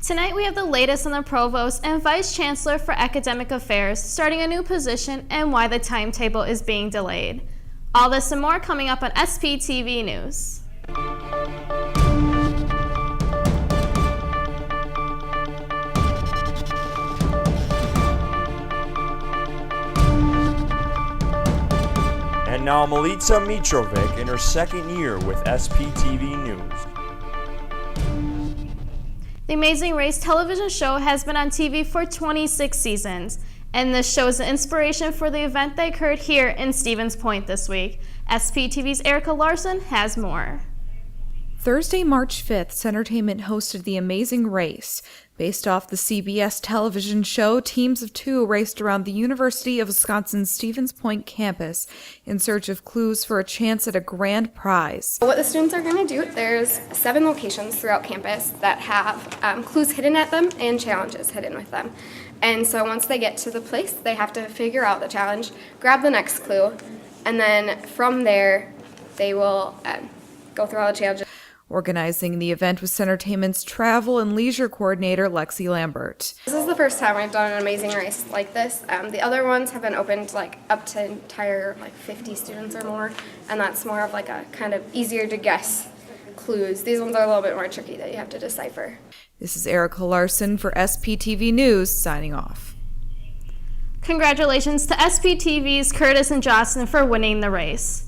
Tonight we have the latest on the Provost and Vice Chancellor for Academic Affairs starting a new position and why the timetable is being delayed. All this and more coming up on SPTV News. And now Milica Mitrovic in her second year with SPTV News. The Amazing Race television show has been on TV for 26 seasons, and this show is the inspiration for the event that occurred here in Stevens Point this week. SPTV's Erica Larson has more. Thursday, March 5th, Centertainment hosted The Amazing Race. Based off the CBS television show, teams of two raced around the University of Wisconsin's Stevens Point campus in search of clues for a chance at a grand prize. What the students are going to do, there's 7 locations throughout campus that have clues hidden at them and challenges hidden with them. And so once they get to the place, they have to figure out the challenge, grab the next clue, and then from there, they will go through all the challenges. Organizing the event was Centertainment's travel and leisure coordinator, Lexi Lambert. This is the first time I've done an Amazing Race like this. The other ones have been open to up to entire 50 students or more, and that's more of a kind of easier to guess clues. These ones are a little bit more tricky that you have to decipher. This is Erica Larson for SPTV News, signing off. Congratulations to SPTV's Curtis and Jocelyn for winning the race.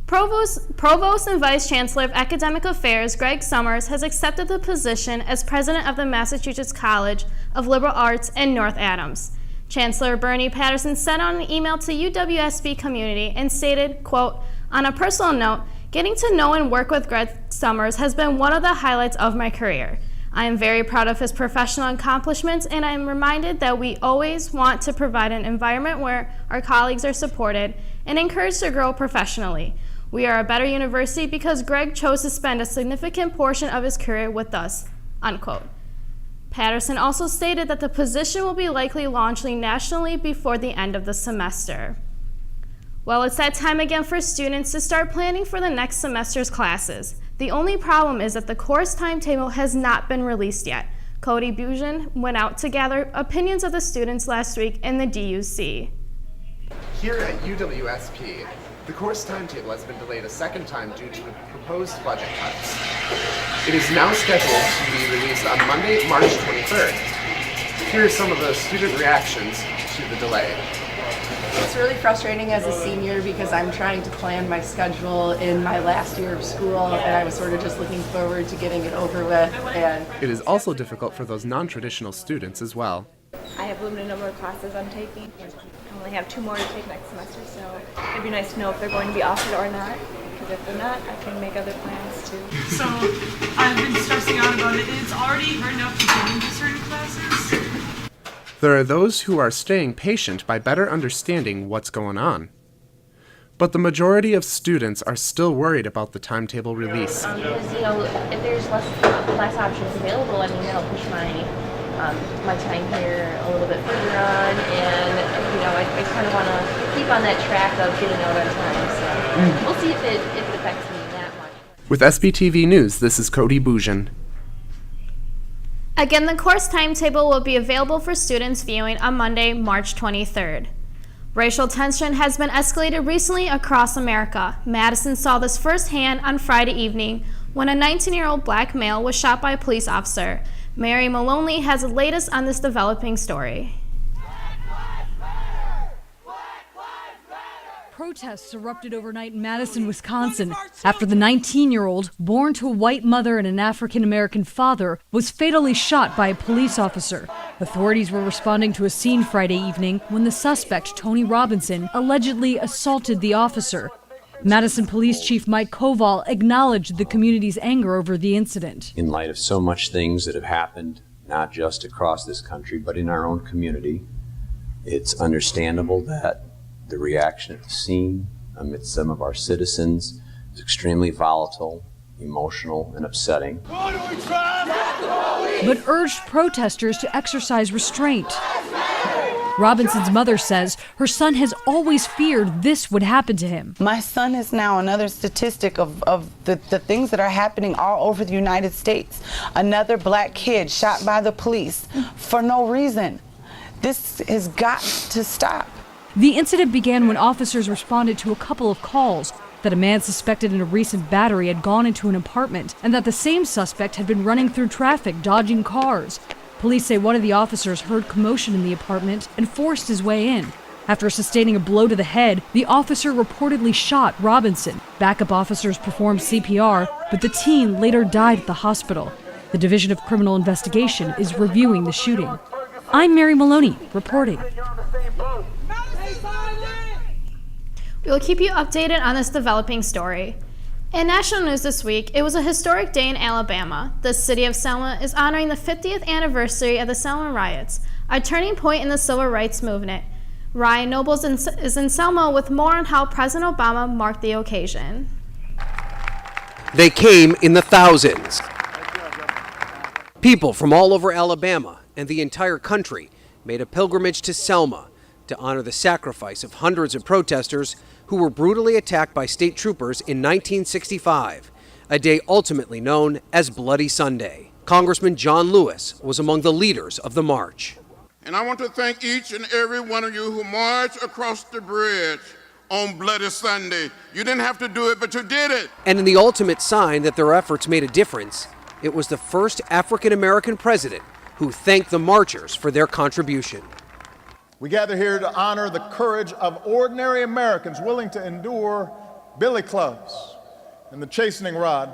Provost and Vice Chancellor of Academic Affairs Greg Summers has accepted the position as President of the Massachusetts College of Liberal Arts in North Adams. Chancellor Bernie Patterson sent out an email to UWSP community and stated, quote, "On a personal note, getting to know and work with Greg Summers has been one of the highlights of my career. I am very proud of his professional accomplishments, and I am reminded that we always want to provide an environment where our colleagues are supported and encouraged to grow professionally. We are a better university because Greg chose to spend a significant portion of his career with us," unquote. Patterson also stated that the position will be likely launching nationally before the end of the semester. Well, it's that time again for students to start planning for the next semester's classes. The only problem is that the course timetable has not been released yet. Cody Bujan went out to gather opinions of the students last week in the DUC. Here at UWSP, the course timetable has been delayed a second time due to the proposed budget cuts. It is now scheduled to be released on Monday, March 23rd. Here are some of the student reactions to the delay. It's really frustrating as a senior because I'm trying to plan my schedule in my last year of school, and I was sort of just looking forward to getting it over with. And it is also difficult for those non-traditional students as well. I have a limited number of classes I'm taking. I only have 2 more to take next semester, so it'd be nice to know if they're going to be offered or not, because if they're not, I can make other plans too. So I've been stressing out about it. It's already hard enough to get into certain classes. There are those who are staying patient by better understanding what's going on. But the majority of students are still worried about the timetable release. Because, if there's less options available, that'll push my time here a little bit further on, and I kind of want to keep on that track of getting out on time. So we'll see if it affects me that much. With SPTV News, this is Cody Bujan. Again, the course timetable will be available for students viewing on Monday, March 23rd. Racial tension has been escalated recently across America. Madison saw this firsthand on Friday evening when a 19-year-old black male was shot by a police officer. Mary Maloney has the latest on this developing story. Protests erupted overnight in Madison, Wisconsin, after the 19-year-old, born to a white mother and an African-American father, was fatally shot by a police officer. Authorities were responding to a scene Friday evening when the suspect, Tony Robinson, allegedly assaulted the officer. Madison Police Chief Mike Koval acknowledged the community's anger over the incident. In light of so much things that have happened, not just across this country, but in our own community, it's understandable that the reaction at the scene amidst some of our citizens is extremely volatile, emotional, and upsetting. But urged protesters to exercise restraint. Robinson's mother says her son has always feared this would happen to him. My son is now another statistic of the things that are happening all over the United States. Another black kid shot by the police for no reason. This has got to stop. The incident began when officers responded to a couple of calls that a man suspected in a recent battery had gone into an apartment and that the same suspect had been running through traffic, dodging cars. Police say one of the officers heard commotion in the apartment and forced his way in. After sustaining a blow to the head, the officer reportedly shot Robinson. Backup officers performed CPR, but the teen later died at the hospital. The Division of Criminal Investigation is reviewing the shooting. I'm Mary Maloney, reporting. We will keep you updated on this developing story. In national news this week, it was a historic day in Alabama. The city of Selma is honoring the 50th anniversary of the Selma riots, a turning point in the civil rights movement. Ryan Nobles is in Selma with more on how President Obama marked the occasion. They came in the thousands. People from all over Alabama and the entire country made a pilgrimage to Selma to honor the sacrifice of hundreds of protesters who were brutally attacked by state troopers in 1965, a day ultimately known as Bloody Sunday. Congressman John Lewis was among the leaders of the march. And I want to thank each and every one of you who marched across the bridge on Bloody Sunday. You didn't have to do it, but you did it. And in the ultimate sign that their efforts made a difference, it was the first African-American president who thanked the marchers for their contribution. We gather here to honor the courage of ordinary Americans willing to endure billy clubs and the chastening rod,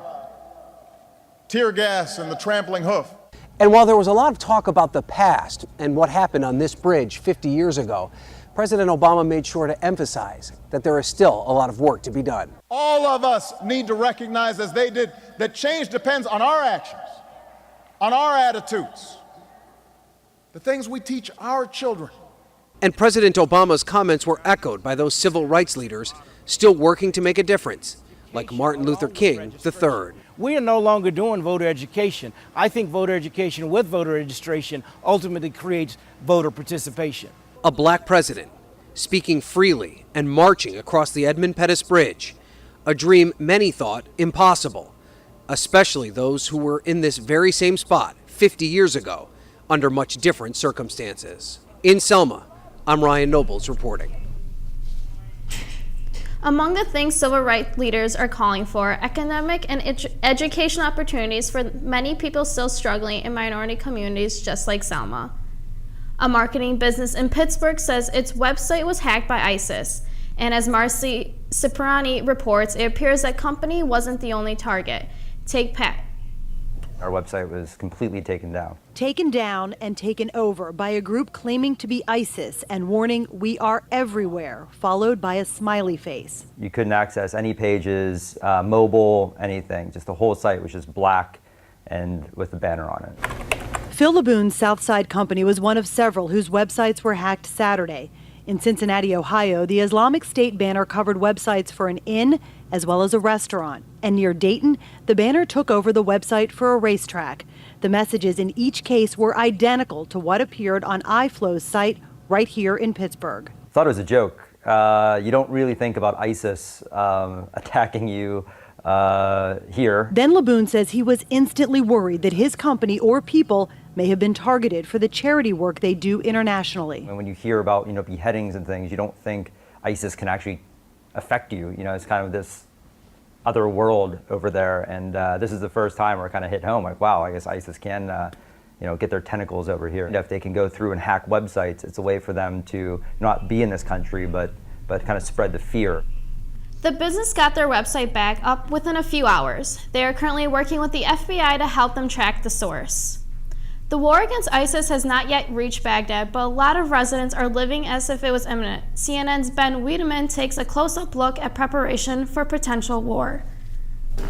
tear gas and the trampling hoof. And while there was a lot of talk about the past and what happened on this bridge 50 years ago, President Obama made sure to emphasize that there is still a lot of work to be done. All of us need to recognize, as they did, that change depends on our actions, on our attitudes, the things we teach our children. And President Obama's comments were echoed by those civil rights leaders still working to make a difference, like Martin Luther King III. We are no longer doing voter education. I think voter education with voter registration ultimately creates voter participation. A black president speaking freely and marching across the Edmund Pettus Bridge, a dream many thought impossible, especially those who were in this very same spot 50 years ago under much different circumstances. In Selma, I'm Ryan Nobles reporting. Among the things civil rights leaders are calling for, economic and education opportunities for many people still struggling in minority communities just like Selma. A marketing business in Pittsburgh says its website was hacked by ISIS, and as Marcy Cipriani reports, it appears that company wasn't the only target. Take Pat. Our website was completely taken down. Taken down and taken over by a group claiming to be ISIS and warning we are everywhere, followed by a smiley face. You couldn't access any pages, mobile, anything. Just the whole site was just black and with a banner on it. Phil LeBoon's Southside Company was one of several whose websites were hacked Saturday. In Cincinnati, Ohio, the Islamic State banner covered websites for an inn as well as a restaurant. And near Dayton, the banner took over the website for a racetrack. The messages in each case were identical to what appeared on iFlow's site right here in Pittsburgh. I thought it was a joke. You don't really think about ISIS attacking you here. Then LeBoon says he was instantly worried that his company or people may have been targeted for the charity work they do internationally. And when you hear about, beheadings and things, you don't think ISIS can actually affect you. It's kind of this other world over there. And this is the first time where it kind of hit home, like, wow, I guess ISIS can, get their tentacles over here. And if they can go through and hack websites, it's a way for them to not be in this country, but kind of spread the fear. The business got their website back up within a few hours. They are currently working with the FBI to help them track the source. The war against ISIS has not yet reached Baghdad, but a lot of residents are living as if it was imminent. CNN's Ben Wiedemann takes a close-up look at preparation for potential war. The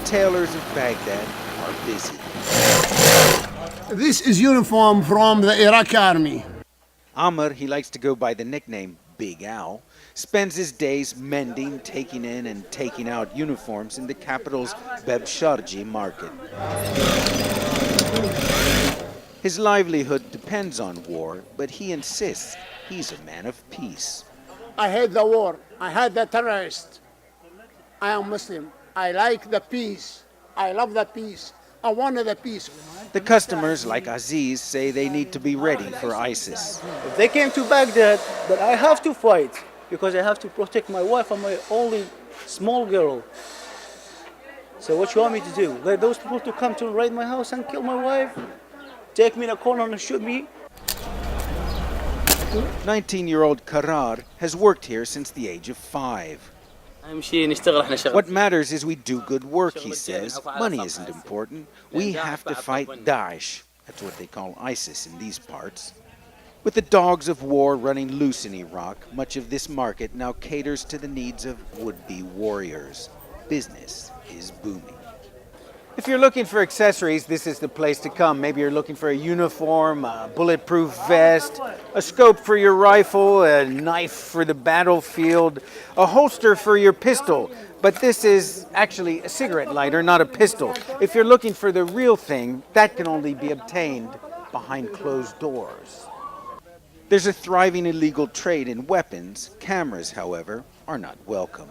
tailors of Baghdad are busy. This is uniform from the Iraqi army. Amr, he likes to go by the nickname Big Al, spends his days mending, taking in, and taking out uniforms in the capital's Bebsharji market. His livelihood depends on war, but he insists he's a man of peace. I hate the war. I hate the terrorists. I am Muslim. I like the peace. I love the peace. I wanted the peace. The customers, like Aziz, say they need to be ready for ISIS. If they came to Baghdad, then I have to fight because I have to protect my wife and my only small girl. So what you want me to do? Let those people to come to raid my house and kill my wife? Take me in a corner and shoot me? 19-year-old Karar has worked here since the age of 5. What matters is we do good work, he says. Money isn't important. We have to fight Daesh. That's what they call ISIS in these parts. With the dogs of war running loose in Iraq, much of this market now caters to the needs of would-be warriors. Business is booming. If you're looking for accessories, this is the place to come. Maybe you're looking for a uniform, a bulletproof vest, a scope for your rifle, a knife for the battlefield, a holster for your pistol. But this is actually a cigarette lighter, not a pistol. If you're looking for the real thing, that can only be obtained behind closed doors. There's a thriving illegal trade in weapons. Cameras, however, are not welcome.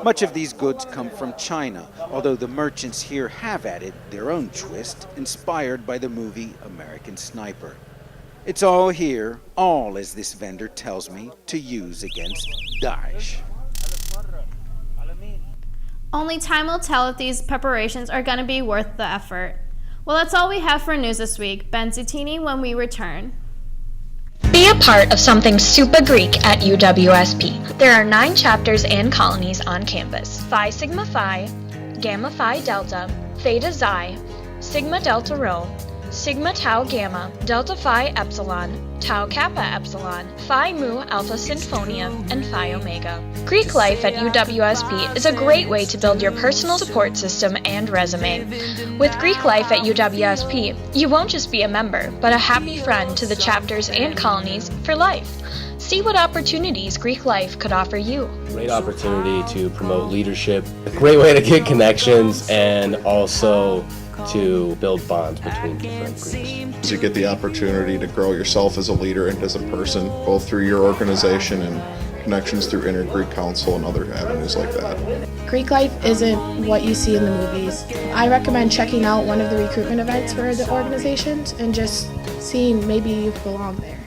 Much of these goods come from China, although the merchants here have added their own twist, inspired by the movie American Sniper. It's all here, all, as this vendor tells me, to use against Daesh. Only time will tell if these preparations are going to be worth the effort. Well, that's all we have for news this week. Ben Zuttini when we return. Be a part of something super Greek at UWSP. There are 9 chapters and colonies on campus. Phi Sigma Phi, Gamma Phi Delta, Theta Xi, Sigma Delta Rho, Sigma Tau Gamma, Delta Phi Epsilon, Tau Kappa Epsilon, Phi Mu Alpha Sinfonia, and Phi Omega. Greek life at UWSP is a great way to build your personal support system and resume. With Greek life at UWSP, you won't just be a member, but a happy friend to the chapters and colonies for life. See what opportunities Greek life could offer you. Great opportunity to promote leadership, a great way to get connections, and also to build bonds between different groups. You get the opportunity to grow yourself as a leader and as a person, both through your organization and connections through Inter-Greek Council and other avenues like that. Greek life isn't what you see in the movies. I recommend checking out one of the recruitment events for the organizations and just seeing maybe you belong there.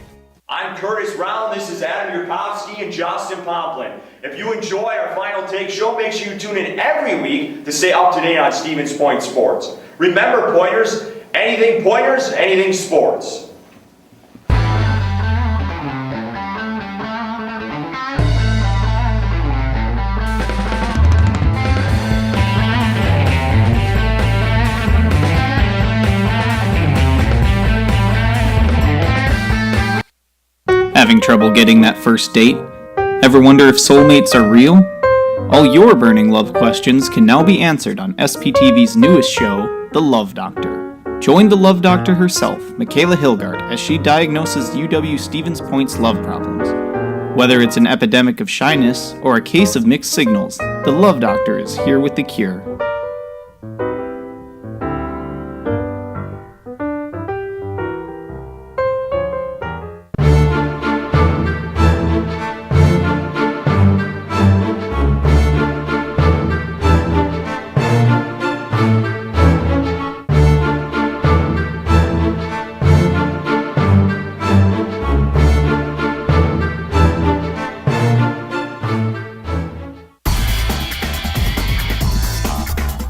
I'm Curtis Brown, this is Adam Yurkovsky and Justin Pomplin. If you enjoy our Final Take show, make sure you tune in every week to stay up to date on Stevens Point sports. Remember, Pointers, anything sports. Having trouble getting that first date? Ever wonder if soulmates are real? All your burning love questions can now be answered on SPTV's newest show, The Love Doctor. Join the Love Doctor herself, Michaela Hilgard, as she diagnoses UW Stevens Point's love problems. Whether it's an epidemic of shyness or a case of mixed signals, The Love Doctor is here with the cure.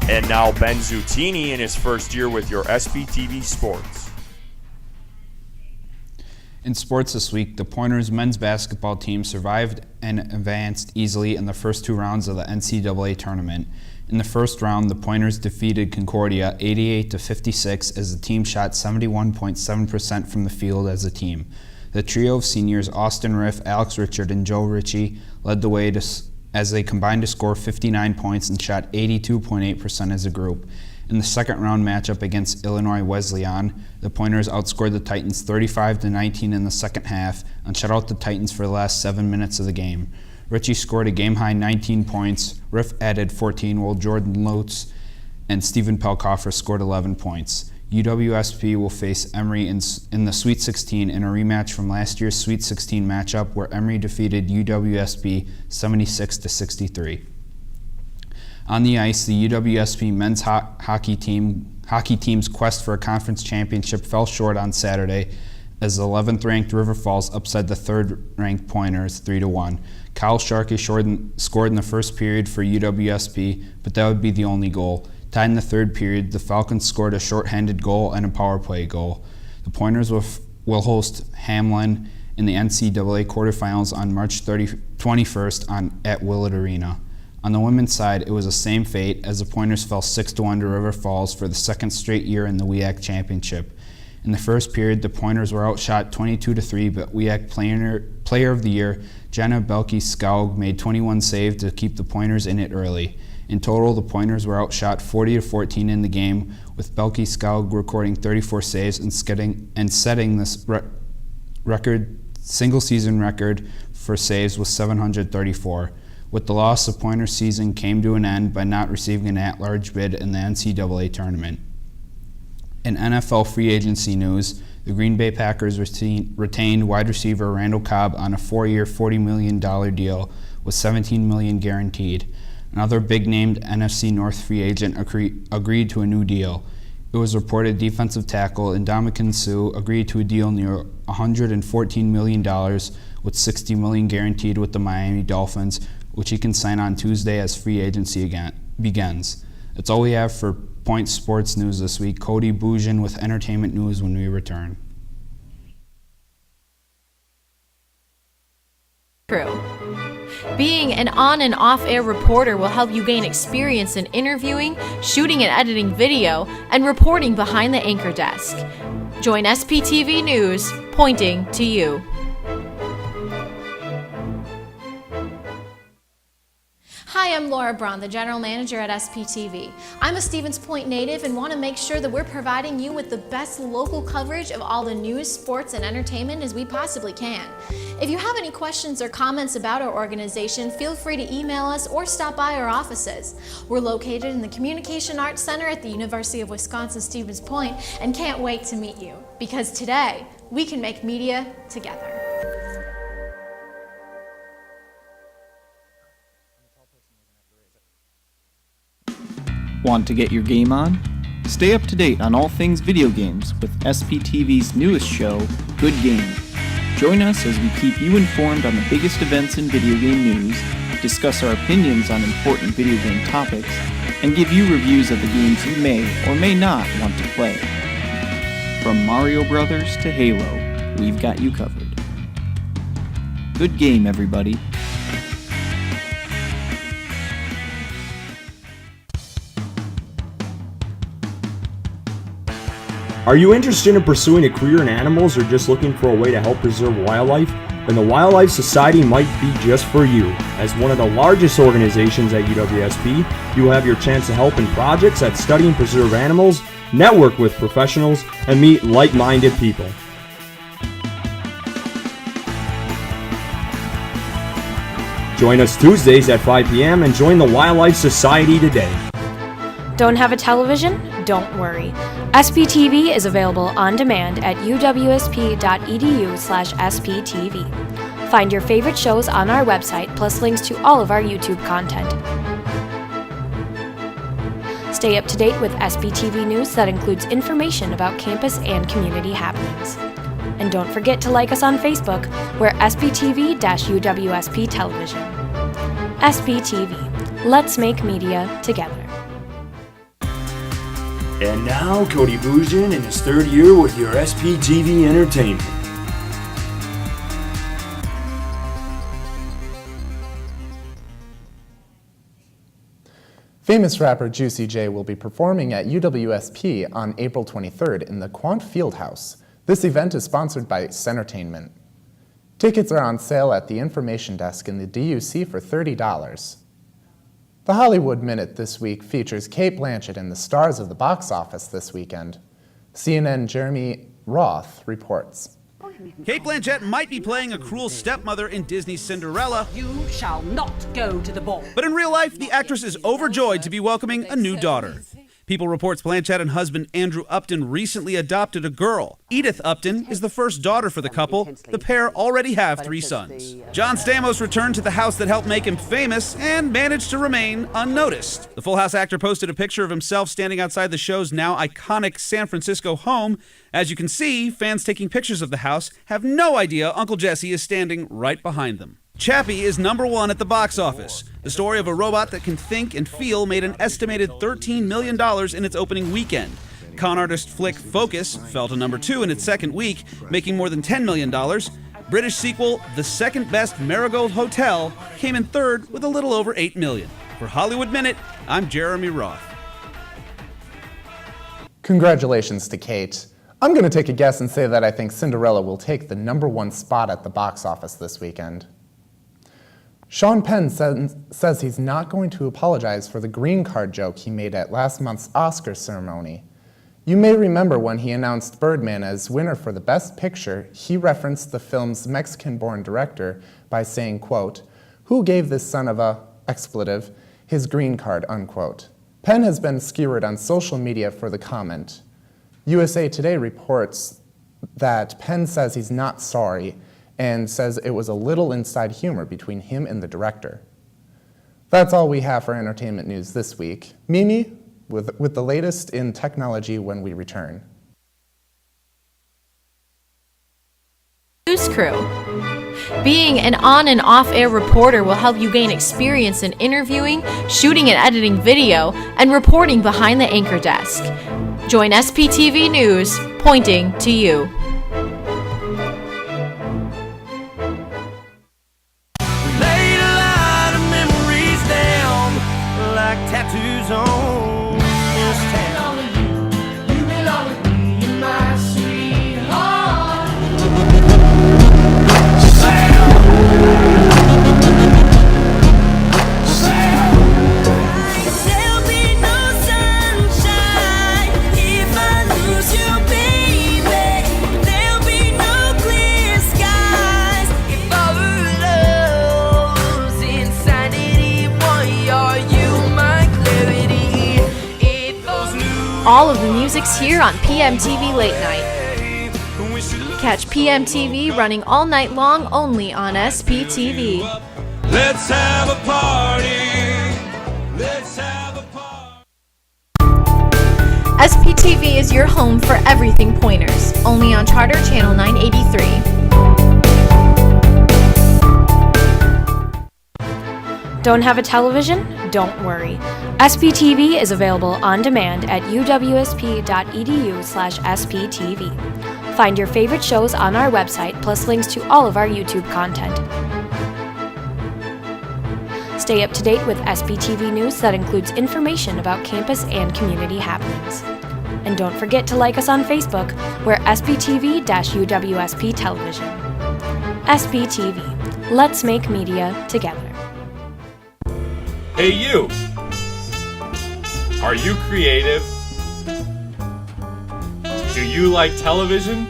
And now Ben Zuttini in his first year with your SPTV Sports. In sports this week, the Pointers men's basketball team survived and advanced easily in the first 2 rounds of the NCAA tournament. In the first round, the Pointers defeated Concordia 88-56 as the team shot 71.7% from the field as a team. The trio of seniors Austin Riff, Alex Richard, and Joe Ritchie led the way as they combined to score 59 points and shot 82.8% as a group. In the second round matchup against Illinois Wesleyan, the Pointers outscored the Titans 35-19 in the second half and shut out the Titans for the last 7 minutes of the game. Ritchie scored a game-high 19 points, Riff added 14, while Jordan Lotz and Stephen Pelkoffer scored 11 points. UWSP will face Emory in the Sweet 16 in a rematch from last year's Sweet 16 matchup where Emory defeated UWSP 76-63. On the ice, the UWSP men's hockey team's quest for a conference championship fell short on Saturday as the 11th-ranked River Falls upset the 3rd-ranked Pointers 3-1. Kyle Sharkey scored in the first period for UWSP, but that would be the only goal. Tied in the 3rd period, the Falcons scored a shorthanded goal and a power play goal. The Pointers will host Hamlin in the NCAA quarterfinals on March 21st at Willett Arena. On the women's side, it was the same fate as the Pointers fell 6-1 to River Falls for the 2nd straight year in the WEAC championship. In the first period, the Pointers were outshot 22-3, but WEAC Player of the Year Jenna Belke-Skaug made 21 saves to keep the Pointers in it early. In total, the Pointers were outshot 40-14 in the game, with Belke-Skaug recording 34 saves and setting this single-season record for saves with 734. With the loss, the Pointers season came to an end by not receiving an at-large bid in the NCAA tournament. In NFL free agency news, the Green Bay Packers retained wide receiver Randall Cobb on a 4-year, $40 million deal with $17 million guaranteed. Another big-named NFC North free agent agreed to a new deal. It was reported defensive tackle Ndamukong Suh agreed to a deal near $114 million with $60 million guaranteed with the Miami Dolphins, which he can sign on Tuesday as free agency begins. That's all we have for Point Sports News this week. Cody Bougian with entertainment news when we return. Being an on and off-air reporter will help you gain experience in interviewing, shooting and editing video, and reporting behind the anchor desk. Join SPTV News, pointing to you. Hi, I'm Laura Braun, the General Manager at SPTV. I'm a Stevens Point native and want to make sure that we're providing you with the best local coverage of all the news, sports, and entertainment as we possibly can. If you have any questions or comments about our organization, feel free to email us or stop by our offices. We're located in the Communication Arts Center at the University of Wisconsin-Stevens Point and can't wait to meet you, because today we can make media together. Want to get your game on? Stay up to date on all things video games with SPTV's newest show, Good Game. Join us as we keep you informed on the biggest events in video game news, discuss our opinions on important video game topics, and give you reviews of the games you may or may not want to play. From Mario Brothers to Halo, we've got you covered. Good game, everybody. Are you interested in pursuing a career in animals or just looking for a way to help preserve wildlife? Then the Wildlife Society might be just for you. As one of the largest organizations at UWSP, you will have your chance to help in projects that study and preserve animals, network with professionals, and meet like-minded people. Join us Tuesdays at 5 p.m. and join the Wildlife Society today. Don't have a television? Don't worry. SPTV is available on demand at uwsp.edu/SPTV. Find your favorite shows on our website, plus links to all of our YouTube content. Stay up to date with SPTV News that includes information about campus and community happenings. And don't forget to like us on Facebook. We're SPTV-UWSP Television. SPTV. Let's make media together. And now, Cody Bougian in his 3rd year with your SPTV Entertainment. Famous rapper Juicy J will be performing at UWSP on April 23rd in the Quant Fieldhouse. This event is sponsored by Centertainment. Tickets are on sale at the information desk in the DUC for $30. The Hollywood Minute this week features Cate Blanchett and the stars of the box office this weekend. CNN Jeremy Roth reports. Cate Blanchett might be playing a cruel stepmother in Disney's Cinderella. You shall not go to the ball. But in real life, the actress is overjoyed to be welcoming a new daughter. People reports Blanchett and husband Andrew Upton recently adopted a girl. Edith Upton is the first daughter for the couple. The pair already have 3 sons. John Stamos returned to the house that helped make him famous and managed to remain unnoticed. The Full House actor posted a picture of himself standing outside the show's now iconic San Francisco home. As you can see, fans taking pictures of the house have no idea Uncle Jesse is standing right behind them. Chappie is #1 at the box office. The story of a robot that can think and feel made an estimated $13 million in its opening weekend. Con artist flick Focus fell to #2 in its second week, making more than $10 million. British sequel The Second Best Marigold Hotel came in third with a little over $8 million. For Hollywood Minute, I'm Jeremy Roth. Congratulations to Kate. I'm going to take a guess and say that I think Cinderella will take the #1 spot at the box office this weekend. Sean Penn says he's not going to apologize for the green card joke he made at last month's Oscar ceremony. You may remember when he announced Birdman as winner for the Best Picture, he referenced the film's Mexican-born director by saying, quote, "Who gave this son of a expletive his green card," unquote. Penn has been skewered on social media for the comment. USA Today reports that Penn says he's not sorry and says it was a little inside humor between him and the director. That's all we have for entertainment news this week. Mimi, with the latest in technology when we return. News Crew. Being an on and off-air reporter will help you gain experience in interviewing, shooting and editing video, and reporting behind the anchor desk. Join SPTV News, pointing to you. Tattoos on this town. You belong with me, you're my sweetheart. There'll be no sunshine if I lose you, baby. There'll be no clear skies if our love's inside anyone. Are you my clarity? All of the music's here on PMTV Late Night. Catch PMTV running all night long only on SPTV. Let's have a party. Let's have a party. SPTV is your home for everything Pointers, only on Charter Channel 983. Don't have a television? Don't worry. SPTV is available on demand at uwsp.edu/SPTV. Find your favorite shows on our website, plus links to all of our YouTube content. Stay up to date with SPTV news that includes information about campus and community happenings. And don't forget to like us on Facebook, we're SPTV-UWSP Television. SPTV. Let's make media together. Hey you! Are you creative? Do you like television?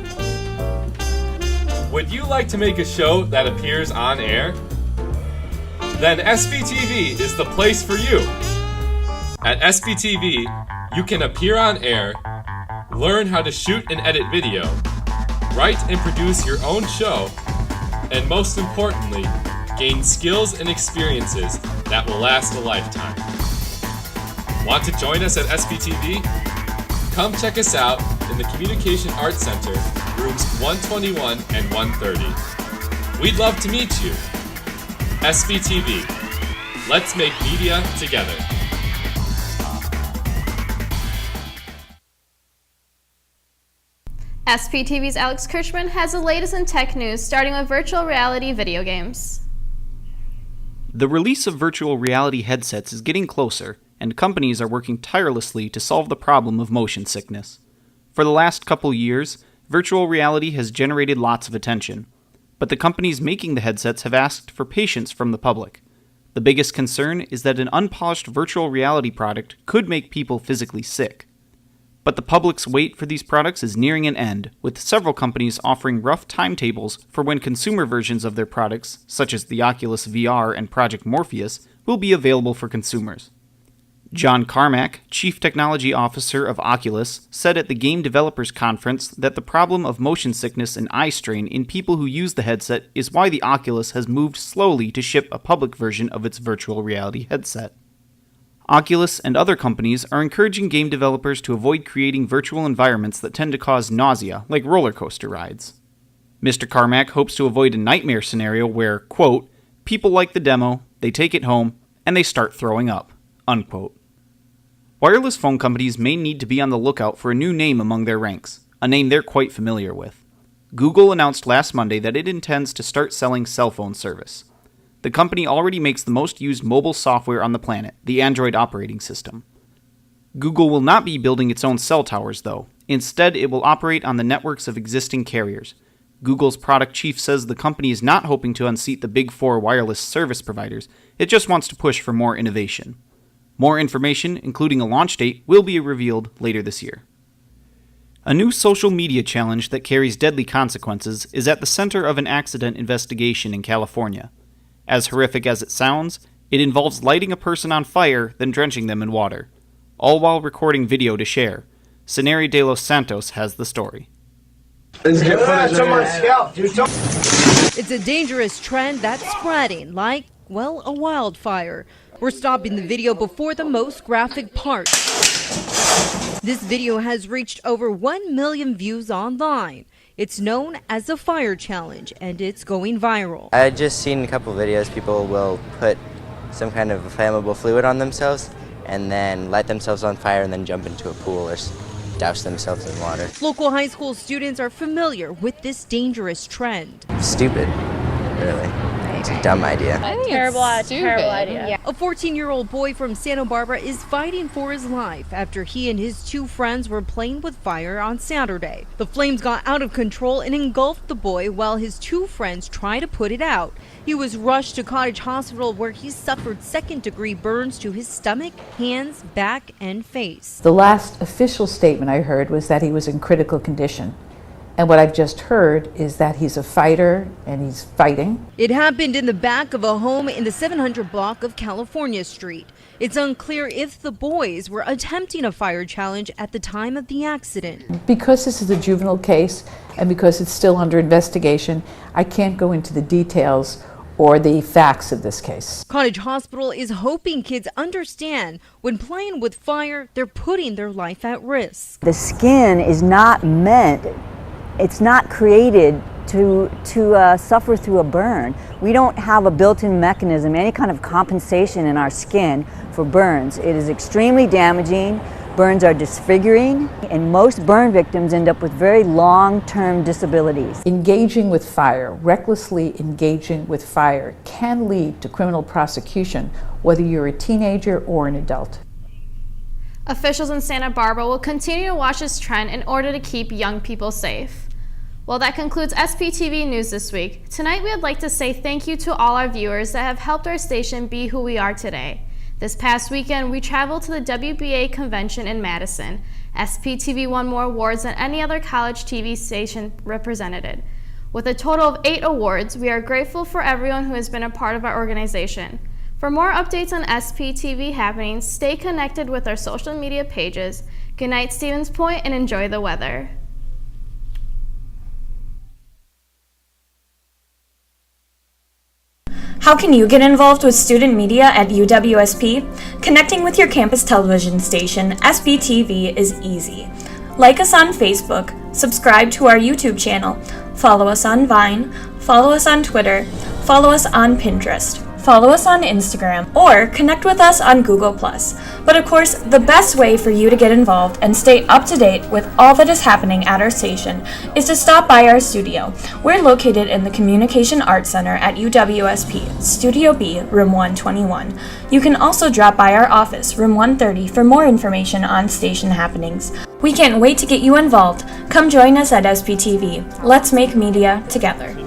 Would you like to make a show that appears on air? Then SPTV is the place for you. At SPTV, you can appear on air, learn how to shoot and edit video, write and produce your own show, and most importantly, gain skills and experiences that will last a lifetime. Want to join us at SPTV? Come check us out in the Communication Arts Center, rooms 121 and 130. We'd love to meet you. SPTV. Let's make media together. SPTV's Alex Kirschman has the latest in tech news, starting with virtual reality video games. The release of virtual reality headsets is getting closer, and companies are working tirelessly to solve the problem of motion sickness. For the last couple years, virtual reality has generated lots of attention, but the companies making the headsets have asked for patience from the public. The biggest concern is that an unpolished virtual reality product could make people physically sick. But the public's wait for these products is nearing an end, with several companies offering rough timetables for when consumer versions of their products, such as the Oculus VR and Project Morpheus, will be available for consumers. John Carmack, Chief Technology Officer of Oculus, said at the Game Developers Conference that the problem of motion sickness and eye strain in people who use the headset is why the Oculus has moved slowly to ship a public version of its virtual reality headset. Oculus and other companies are encouraging game developers to avoid creating virtual environments that tend to cause nausea, like roller coaster rides. Mr. Carmack hopes to avoid a nightmare scenario where, quote, people like the demo, they take it home, and they start throwing up, unquote. Wireless phone companies may need to be on the lookout for a new name among their ranks, a name they're quite familiar with. Google announced last Monday that it intends to start selling cell phone service. The company already makes the most used mobile software on the planet, the Android operating system. Google will not be building its own cell towers, though. Instead, it will operate on the networks of existing carriers. Google's product chief says the company is not hoping to unseat the big four wireless service providers, it just wants to push for more innovation. More information, including a launch date, will be revealed later this year. A new social media challenge that carries deadly consequences is at the center of an accident investigation in California. As horrific as it sounds, it involves lighting a person on fire, then drenching them in water, all while recording video to share. Ceneri de los Santos has the story. It's a dangerous trend that's spreading like, well, a wildfire. We're stopping the video before the most graphic part. This video has reached over 1 million views online. It's known as the Fire Challenge, and it's going viral. I had just seen a couple videos. People will put some kind of flammable fluid on themselves and then light themselves on fire and then jump into a pool or douse themselves in water. Local high school students are familiar with this dangerous trend. Stupid, really. It's a dumb idea. Terrible idea. Yeah. A 14-year-old boy from Santa Barbara is fighting for his life after he and his two friends were playing with fire on Saturday. The flames got out of control and engulfed the boy while his two friends tried to put it out. He was rushed to Cottage Hospital where he suffered second-degree burns to his stomach, hands, back, and face. The last official statement I heard was that he was in critical condition. And what I've just heard is that he's a fighter and he's fighting. It happened in the back of a home in the 700 block of California Street. It's unclear if the boys were attempting a fire challenge at the time of the accident. Because this is a juvenile case and because it's still under investigation, I can't go into the details or the facts of this case. Cottage Hospital is hoping kids understand when playing with fire, they're putting their life at risk. The skin is not meant, it's not created to suffer through a burn. We don't have a built-in mechanism, any kind of compensation in our skin for burns. It is extremely damaging. Burns are disfiguring, and most burn victims end up with very long-term disabilities. Engaging with fire, recklessly engaging with fire, can lead to criminal prosecution, whether you're a teenager or an adult. Officials in Santa Barbara will continue to watch this trend in order to keep young people safe. Well, that concludes SPTV News this week. Tonight, we would like to say thank you to all our viewers that have helped our station be who we are today. This past weekend, we traveled to the WBA convention in Madison. SPTV won more awards than any other college TV station represented. With a total of 8 awards, we are grateful for everyone who has been a part of our organization. For more updates on SPTV happenings, stay connected with our social media pages. Good night, Stevens Point, and enjoy the weather. How can you get involved with student media at UWSP? Connecting with your campus television station, SPTV, is easy. Like us on Facebook, subscribe to our YouTube channel, follow us on Vine, follow us on Twitter, follow us on Pinterest, follow us on Instagram, or connect with us on Google+. But of course, the best way for you to get involved and stay up to date with all that is happening at our station is to stop by our studio. We're located in the Communication Arts Center at UWSP, Studio B, Room 121. You can also drop by our office, Room 130, for more information on station happenings. We can't wait to get you involved. Come join us at SPTV. Let's make media together.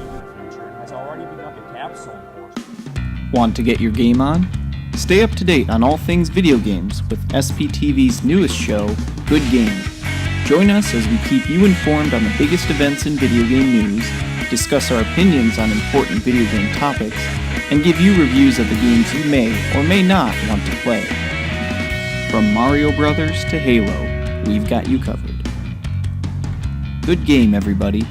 Want to get your game on? Stay up to date on all things video games with SPTV's newest show, Good Game. Join us as we keep you informed on the biggest events in video game news, discuss our opinions on important video game topics, and give you reviews of the games you may or may not want to play. From Mario Brothers to Halo, we've got you covered. Good game, everybody.